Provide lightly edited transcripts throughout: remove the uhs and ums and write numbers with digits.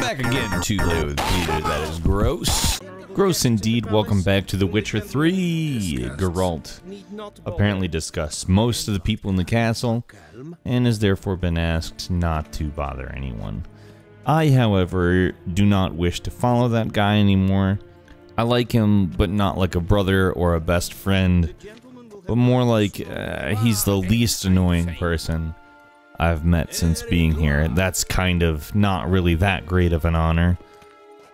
Back again to Play with Peter. That is gross. Gross indeed. Welcome back to The Witcher 3. Geralt apparently discussed most of the people in the castle and has therefore been asked not to bother anyone. I, however, do not wish to follow that guy anymore. I like him, but not like a brother or a best friend, but more like he's the least annoying person I've met since being here. That's kind of not really that great of an honor.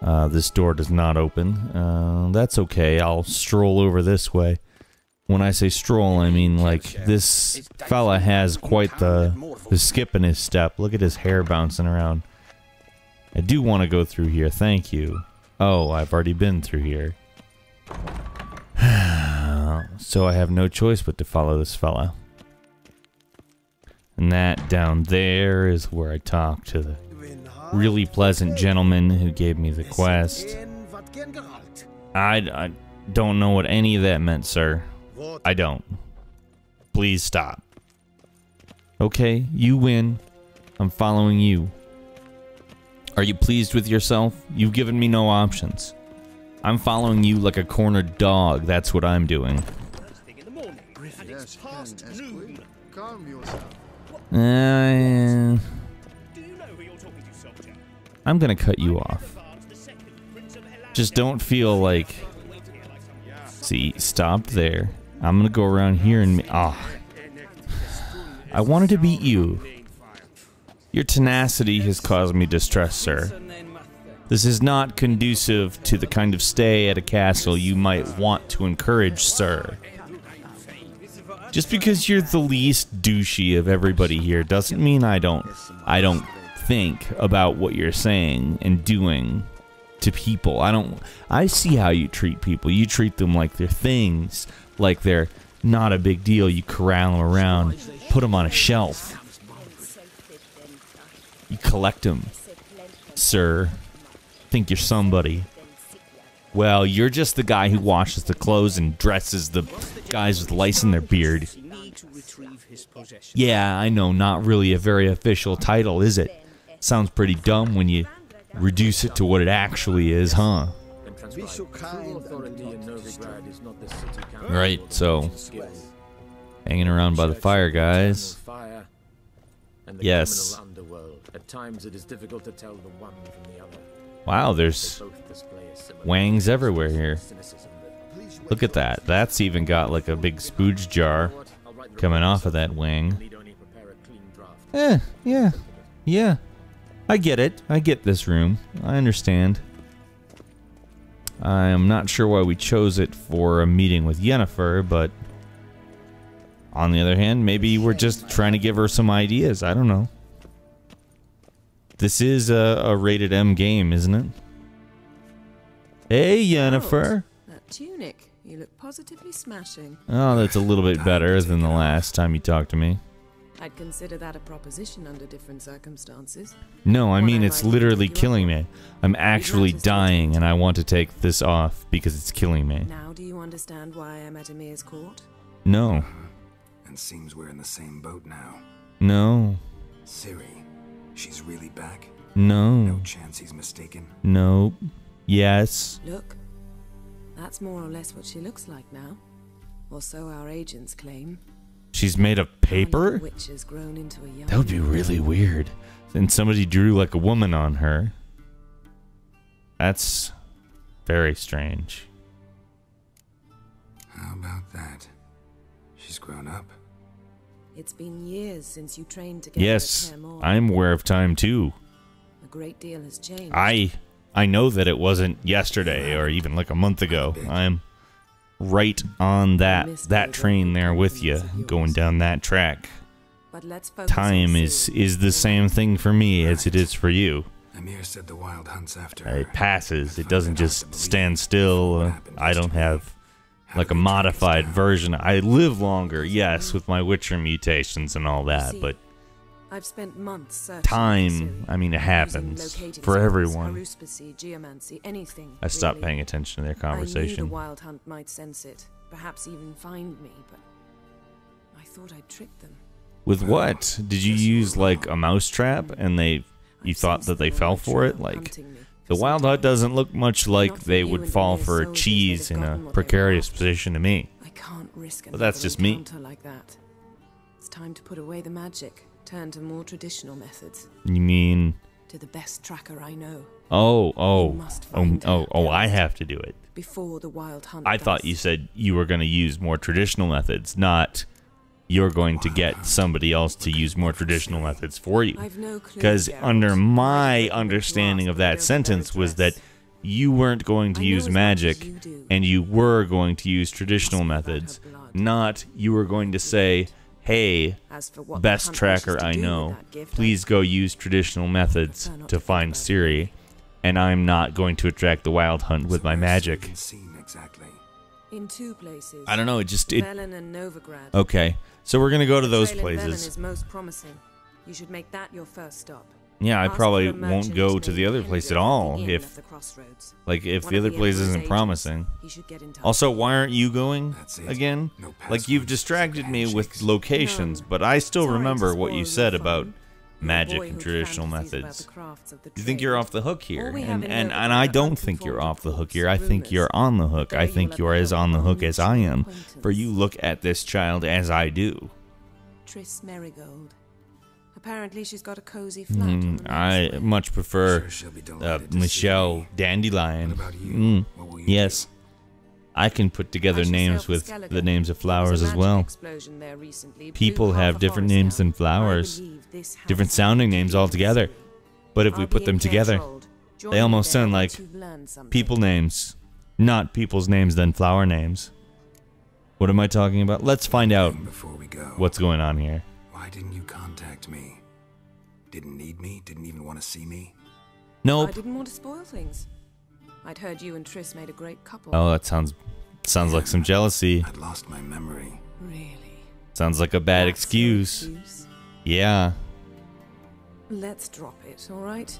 This door does not open. That's okay, I'll stroll over this way. When I say stroll, I mean like this fella has quite the skip in his step. Look at his hair bouncing around. I do want to go through here, thank you. Oh, I've already been through here. So I have no choice but to follow this fella. And that down there is where I talk to the really pleasant gentleman who gave me the quest. I don't know what any of that meant, sir. I don't. Please stop. Okay, you win. I'm following you. Are you pleased with yourself? You've given me no options. I'm following you like a cornered dog. That's what I'm doing. I'm gonna cut you off. Just don't feel like... See, stop there. I'm gonna go around here and... I wanted to beat you. Your tenacity has caused me distress, sir. This is not conducive to the kind of stay at a castle you might want to encourage, sir. Just because you're the least douchey of everybody here doesn't mean I don't think about what you're saying and doing to people. I see how you treat people. You treat them like they're things, like they're not a big deal. You corral them around, put them on a shelf. You collect them, sir. Think you're somebody. Well, you're just the guy who washes the clothes and dresses the guys with lice in their beard. Yeah, I know, not really a very official title, is it? Sounds pretty dumb when you reduce it to what it actually is, huh? Right, so... hanging around by the fire, guys. Yes. At times it is difficult to tell the one from the other. Wow, there's wangs everywhere here. Look at that. That's even got like a big spooge jar coming off of that wang. Yeah. I get it. I get this room. I understand. I'm not sure why we chose it for a meeting with Yennefer, but on the other hand, maybe we're just trying to give her some ideas. I don't know. This is a rated M game, isn't it? Hey, Yennefer. That tunic, you look positively smashing. Oh, that's a little bit better than the last time you talked to me. I'd consider that a proposition under different circumstances. No, I mean it's literally killing me. I'm actually dying and I want to take this off because it's killing me. Now do you understand why I'm at Emir's court? No. And seems we're in the same boat now. No. Ciri, she's really back? No. No chance he's mistaken? Nope. Yes. Look, that's more or less what she looks like now. Or so our agents claim. She's made of paper? Witch has grown into a young That would be really weird. And somebody drew like a woman on her. That's very strange. How about that? She's grown up. It's been years since you trained together. Yes, I'm aware of time too. A great deal has changed. I know that it wasn't yesterday or even like a month ago. I'm right on that train there with you, going down that track. But let's focus Time on is the same thing for me as it is for you. Emir said the wild hunts after her. It passes. It doesn't just stand still. I don't have like a modified version. I live longer, yes, with my Witcher mutations and all that, but I've spent months time, I mean, it happens for everyone. Anything, I stopped paying attention to their conversation. I knew the wild hunt might sense it, perhaps even find me, but I thought I'd trick them. With what? Did you use like a mousetrap and they you thought that they fell for it? Like, the Wild Hunt doesn't look much like they would fall for cheese in a precarious position to me. I can't risk But that's just me. like that. It's time to put away the magic, turn to more traditional methods. You mean? To the best tracker I know. I have to do it. Before the Wild Hunt. I thought you said you were going to use more traditional methods, not you're going to get somebody else to use more traditional methods for you. Because under my understanding of that sentence was that you weren't going to use magic and you were going to use traditional methods, not you were going to say, hey, best tracker I know, please go use traditional methods to find Ciri, and I'm not going to attract the Wild Hunt with my magic. In 2 places. I don't know, Velen and Novigrad. Okay, so we're going to go to those Velen places. is most promising. You should make that your first stop. Yeah, I Ask probably for a won't merchant go to the named other place at Hendrik all at the inn if at the crossroads. the One other of the place Emperor's isn't agents. promising. He should get in touch. Also, why aren't you going That's it. again? No Like, you've passwords, distracted me with handshakes. locations, None. but I still Sorry to remember what you spoil said your about fun. magic Your and boyhood traditional fantasies about methods. the crafts of the You think trade. you're off the hook here, All we have and in I Novigrad don't are think you're off the hook unconfirmed here. I think reports, you're on the hook. There I you think will you're have as on the built hook a as I am, mutual for you acquaintance. look at this child as I do. Tris Merigold. Apparently she's got a cozy flat on the I Mansway. much prefer Sure she'll be delighted to Michelle see me. Dandelion. What about you? What will you Yes. I can put together I should names sell with for Skellige. the names of There was flowers a as magic well. explosion there recently, blew People half have a different forest names down. than flowers, I believe this house different has sounding the names key to altogether. Ciri. But if we I'll put be them in together, Caird. Join they me almost there sound like once you've learned something. people names, not people's names than flower names. What am I talking about? Let's find out Before we go, what's going on here. why didn't you contact me? Didn't need me? Didn't even want to see me? I Nope. didn't want to spoil things. I'd heard you and Tris made a great couple. Oh, that sounds like some jealousy. I'd lost my memory. Really? Sounds like a bad That's excuse. your excuse? Yeah. Let's drop it, all right?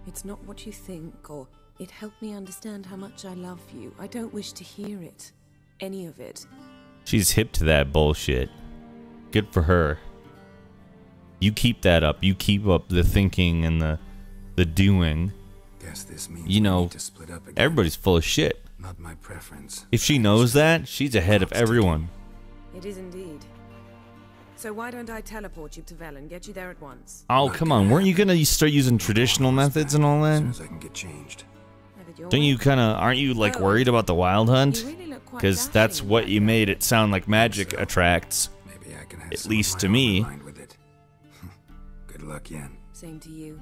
It's not what you think, or it helped me understand how much I love you. I don't wish to hear it. Any of it. She's hip to that bullshit. Good for her. You keep that up. You keep up the thinking and the doing. Guess this means You we know, need to split up again. everybody's full of shit. Not my preference. If she knows that, she's ahead of everyone. It is indeed. So why don't I teleport you to Velen, get you there at once? Oh, come on. Weren't you gonna start using traditional methods and all As that? soon as I can get changed. Have it your Don't way. you aren't you like worried about the Wild Hunt? You really look quite Because that's dashing what in you that made it sound like magic attracts. Maybe I can have At some least of to my own me. aligned with it. Good luck, Yen. Same to you.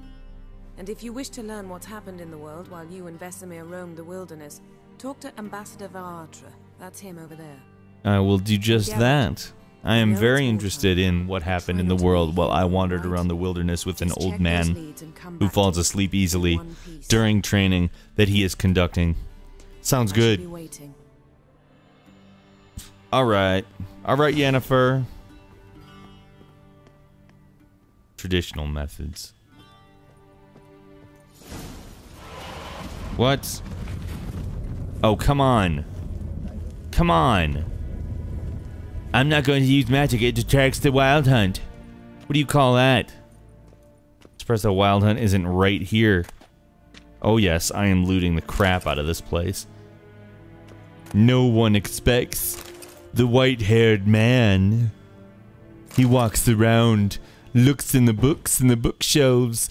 And if you wish to learn what's happened in the world while you and Vesemir roamed the wilderness, talk to Ambassador Vaatra. That's him over there. I will do just Yeah. that. I am No, very it's all interested fine. in what happened Try in the not to world be while I evil, wandered right? around the wilderness with an Just old check those man leads and come who back falls to me asleep in easily one piece. during training that he is conducting. Sounds I shall be good. waiting. Alright. Alright, Yennefer. Traditional methods. What? Oh, come on. Come on. I'm not going to use magic. It detracts the Wild Hunt. What do you call that? Surprised the Wild Hunt isn't right here. Oh yes, I am looting the crap out of this place. No one expects the white-haired man. He walks around, looks in the books and the bookshelves,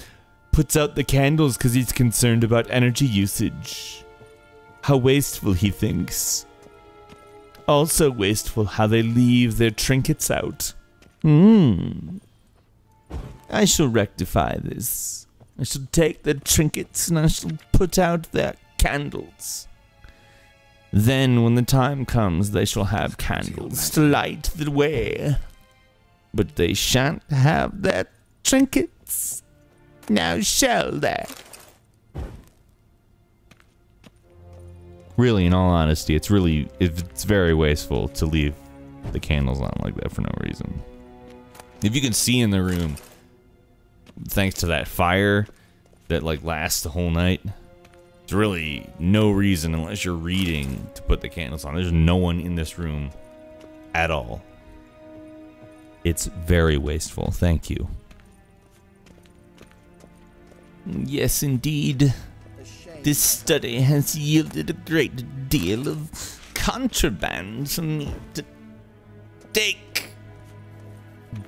puts out the candles because he's concerned about energy usage. How wasteful, he thinks. Also wasteful how they leave their trinkets out. I shall rectify this. I shall take the trinkets and I shall put out their candles. Then, when the time comes, they shall have candles to light the way. But they shan't have their trinkets. Now shall they? Really, in all honesty, it's very wasteful to leave the candles on like that for no reason. If you can see in the room, thanks to that fire that like lasts the whole night, there's really no reason unless you're reading to put the candles on. There's no one in this room at all. It's very wasteful. Thank you. Yes, indeed. This study has yielded a great deal of contraband for me to take.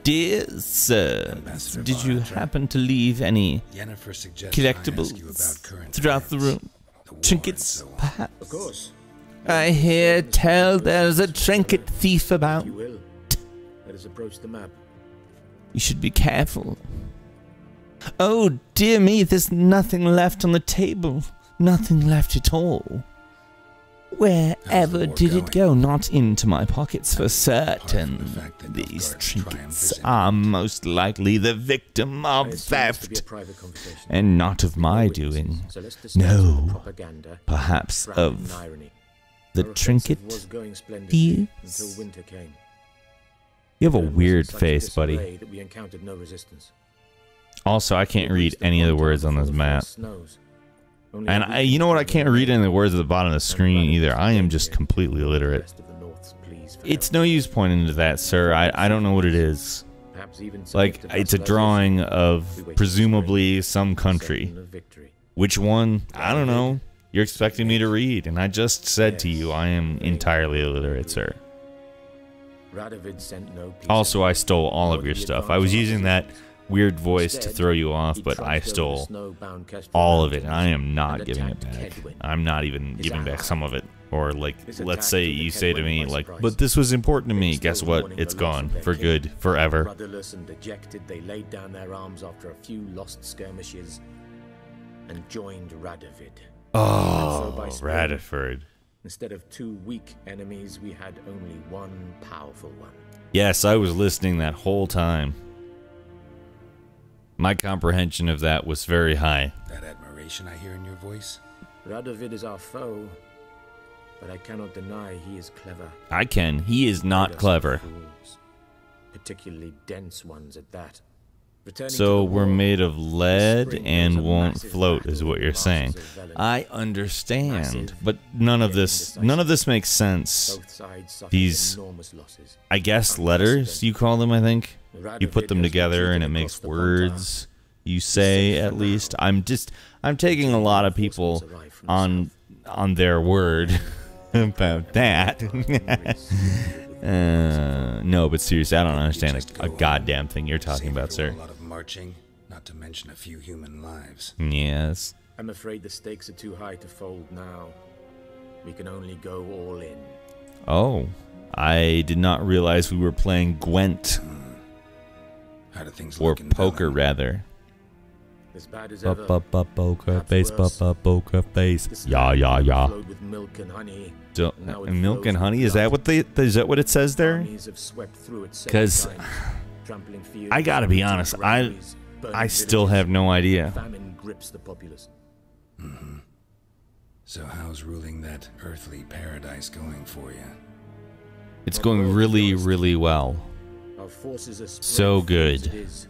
Dear sir, did you happen to leave any collectibles throughout the room? Trinkets, perhaps? Of course. I hear tell there's a trinket thief about. You will. Let us approach the map. You should be careful. Oh, dear me, there's nothing left on the table. Nothing left at all. Wherever did it go? Not into my pockets for certain. These trinkets are most likely the victim of theft, and not of my doing. No, perhaps of the trinket thieves. You have a weird face, buddy. Also, I can't read any of the words on this map. And you know what? I can't read any of the words at the bottom of the screen either. I am just completely illiterate. It's no use pointing to that, sir. I don't know what it is. Like, it's a drawing of presumably some country. Which one? I don't know. You're expecting me to read, and I just said to you I am entirely illiterate, sir. Also, I stole all of your stuff. I was using that weird voice to throw you off, but I stole all of it. I am not giving it back. I'm not even giving back some of it. Or, like, let's say you say to me, like, but this was important to me. Guess what? It's gone. For good. Forever. Rudderless and dejected, they laid down their arms after a few lost skirmishes and joined Radovid. Oh, Radiford. Instead of two weak enemies, we had only one powerful one. Yes, I was listening that whole time. My comprehension of that was very high. That admiration I hear in your voice? Radovid is our foe, but I cannot deny he is clever. I can. He is not clever. Fools, particularly dense ones at that. So we're made of lead and won't float, is what you're saying. I understand, but none of this makes sense. These, I guess, letters, you call them, I think? You put them together and it makes words, you say, at least. I'm taking a lot of people on their word about that. No, but seriously, I don't understand a goddamn thing you're talking about, sir. A lot of marching, not to mention a few human lives. Yes. I'm afraid the stakes are too high to fold now. We can only go all in. Oh, I did not realize we were playing Gwent. How do things Or look in poker, Velen? rather. As bad as ever. Poker face, poker face. Yeah. Flowed with milk and honey. So, Now it milk flows and honey, with is that what it says there? Armies have swept through it several 'Cause times, trampling fields, I gotta be looting honest, granaries, burning I still villages. have no idea. Famine grips the populace. So how's ruling that earthly paradise going for you? It's going really, really well. Our forces are spread So thin good. as it is,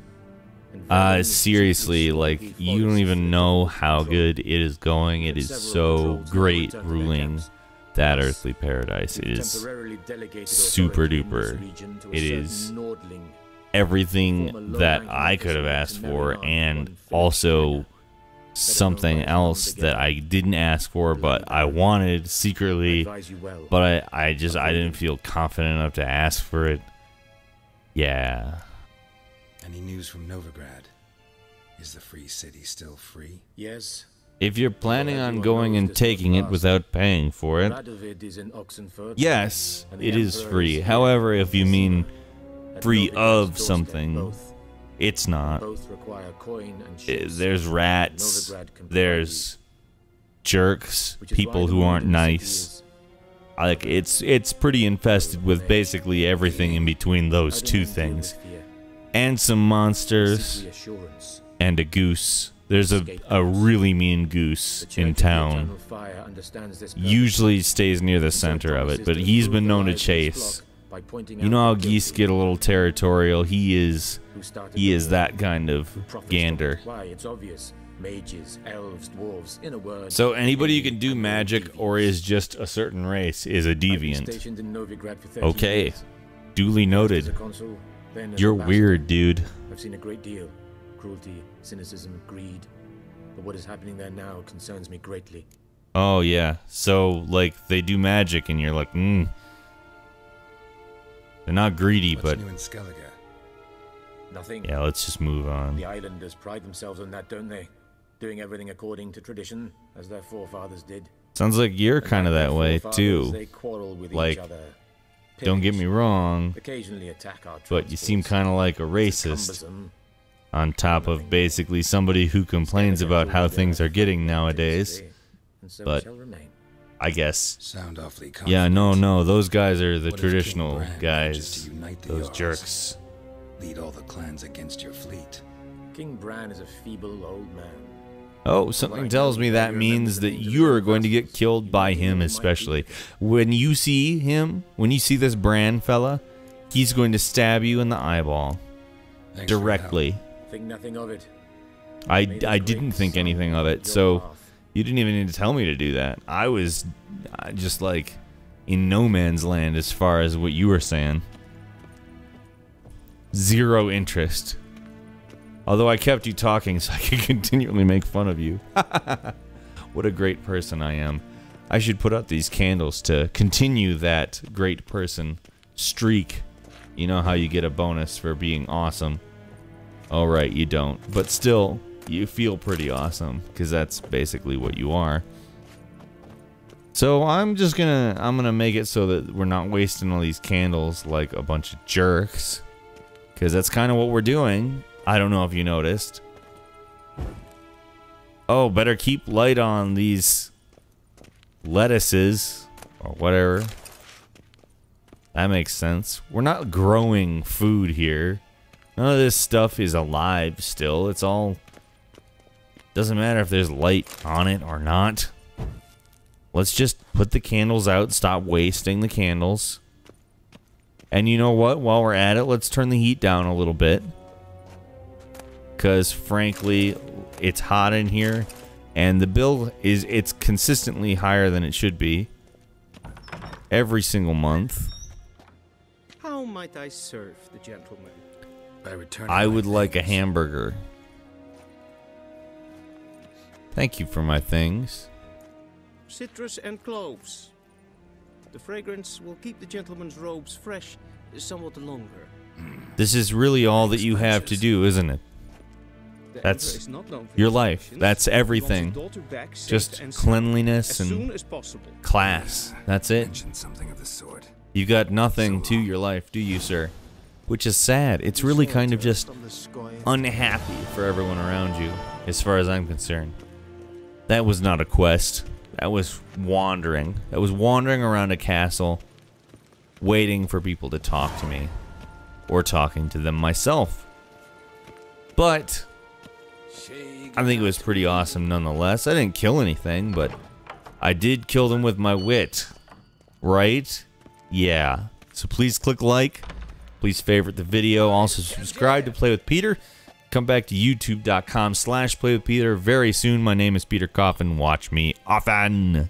and Velen is Seriously, chiefly like, slowly you don't follows even the know Lord's how control. good it is going. It is Several so patrols now great return to their ruling camps. that earthly paradise. It We've is temporarily delegated super authority in this duper. region to a It certain is Nordling. everything that I could have asked for, and also something else that I didn't ask for, but I wanted secretly, Advise you well. but I didn't feel confident enough to ask for it. Yeah. Any news from Novigrad? Is the free city still free? Yes. If you're planning on going and taking it without paying for it, Radovid is in Oxenford. yes, and the it is Emperor free. here. However, if you mean At free Novigrad's of doorstep, something, both it's not. require coin and ships. There's rats, Novigrad can there's jerks, which is why people the who mood aren't in the city nice. is- Like, it's pretty infested with basically everything in between those How do two men deal things. with fear? And some Seek monsters reassurance. and a goose. There's a really mean goose The in Church of the town. Eternal Fire understands this Usually stays near the perfectly. center of it, Promises but to he's improve been the known to lives of his chase. flock by pointing You know how out the geese guilty get a little territorial? He is who started he the is war, that kind of who profits from gander. it. Why? It's obvious. Mages, elves, dwarves, in a word. So anybody who any can do and all magic or deviants. is just a certain race is a I've been deviant. stationed in Novigrad for 30 Okay, years. duly As a noted. consul, then as You're ambassador. weird, dude. I've seen a great deal. Cruelty, cynicism, greed. but what is happening there now concerns me greatly. Oh, yeah. So, like, they do magic, and you're like, They're not greedy, What's but... new in Skellige? Nothing. Yeah, let's just move on. The islanders pride themselves on that, don't they? Doing everything according to tradition, as their forefathers did. Sounds like you're And kind of like that their way, forefathers, too. They quarrel with Like, each other. Don't get me Pillage, wrong, occasionally attack our but you seem transports. kind of like a It's racist. cumbersome. On top of basically somebody who complains about how things are getting nowadays. And so But it shall remain. I guess. Sound awfully Yeah, confident. no, those guys are the What if King traditional Bran manages guys. to unite the Those Jarls? jerks. Lead all the clans against your fleet. King Bran is a feeble old man. Oh, something tells me that means that you're going to get killed by him especially. When you see him, when you see this Bran fella, he's going to stab you in the eyeball. Thanks for your Directly. Think nothing of it. I May the didn't great think sun anything of it, guide your so path. you didn't even need to tell me to do that. I was just like in no man's land as far as what you were saying. Zero interest. Although I kept you talking so I could continually make fun of you. What a great person I am. I should put out these candles to continue that great person streak. You know how you get a bonus for being awesome. Oh, right, you don't. But still, you feel pretty awesome, because that's basically what you are. So I'm gonna make it so that we're not wasting all these candles like a bunch of jerks. Because that's kind of what we're doing. I don't know if you noticed. Oh, better keep light on these lettuces or whatever. That makes sense. We're not growing food here. None of this stuff is alive still. It's all... Doesn't matter if there's light on it or not. Let's just put the candles out. Stop wasting the candles. And you know what? While we're at it, let's turn the heat down a little bit. Because, frankly, it's hot in here. And the bill it's consistently higher than it should be. Every single month. How might I serve the gentleman? By returning I my would like a things. hamburger. Thank you for my things. Citrus and cloves. The fragrance will keep the gentleman's robes fresh somewhat longer. This is really all that you have to do, isn't it? The That's Emperor is not known for your his life. actions. That's He wants his everything. daughter back safe Just and sound, cleanliness as soon and as possible. class. That's it. Mention something of the sort. You got nothing to your life, do you, sir? Which is sad. It's really kind of just unhappy for everyone around you, as far as I'm concerned. That was not a quest. That was wandering. That was wandering around a castle, waiting for people to talk to me, or talking to them myself. But I think it was pretty awesome nonetheless. I didn't kill anything, but I did kill them with my wit. Right? Yeah. So please click like. Please favorite the video. Also subscribe to Play with Peter. Come back to youtube.com/playwithpeter very soon. My name is Peter Coffin. Watch me often.